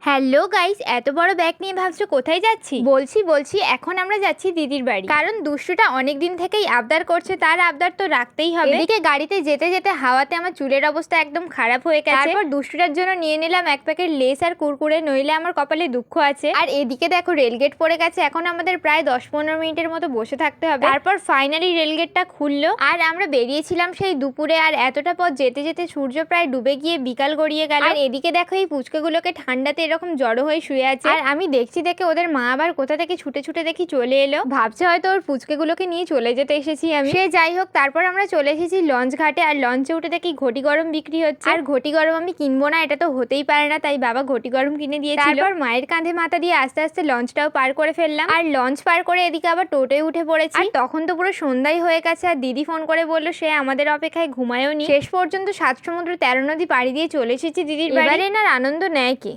Hello guys, এত বড় bag নিয়ে ভাবছো কোথায় যাচ্ছি? বলছি এখন আমরা যাচ্ছি দিদির বাড়ি। কারণ দুষ্টুটা অনেক দিন থেকেই আবদার করছে, তার আবদার তো রাখতেই হবে। এদিকে গাড়িতে যেতে যেতে হাওয়াতে আমার চুলের অবস্থা একদম খারাপ হয়ে গেছে। তারপর দুষ্টুটার জন্য নিয়ে নিলাম এক প্যাকেট লেস আর কুরকুরে, নইলে আমার কপালে দুঃখ আছে। আর এদিকে দেখো রেলগেট পড়ে গেছে, এখন আমাদের প্রায় 10-15 মিনিটের মতো বসে থাকতে হবে। তারপর ফাইনালি রেলগেটটা খুললো আর আমরা বেরিয়েছিলাম সেই দুপুরে। আর এতটা পথ যেতে যেতে সূর্য প্রায় ডুবে গিয়ে বিকাল গড়িয়ে গেল। আর এদিকে দেখো এই পুচকেগুলোকে ঠান্ডাতে এরকম জড়ো হয়ে শুয়ে আছে। আর আমি দেখছি দেখে ওদের মা আবার কোথা থেকে ছুটে ছুটে দেখি চলে এলো। ভাবছে হয়তো ওর পুচকেগুলোকে নিয়ে চলে যেতে এসেছি আমি। সে যাই হোক, তারপর আমরা চলে এসেছি লঞ্চ ঘাটে। আর লঞ্চে উঠে দেখি ঘটি গরম বিক্রি হচ্ছে। আর ঘটি গরম আমি কিনবো না, এটা তো হতেই পারে না, তাই বাবা ঘটি গরম কিনে দিয়েছিল। তারপর মায়ের কাঁধে মাথা দিয়ে আস্তে আস্তে লঞ্চটাও পার করে ফেললাম। আর লঞ্চ পার করে এদিকে আবার টোটোয় উঠে পড়েছি। আর তখন তো পুরো সন্ধ্যাই হয়ে গেছে। আর দিদি ফোন করে বললো সে আমাদের অপেক্ষায় ঘুমায়ও নি। শেষ পর্যন্ত 7 সমুদ্র 13 নদী পাড়ি দিয়ে চলে এসেছি দিদির বাড়ি। এবারে না আনন্দ নেয় কে?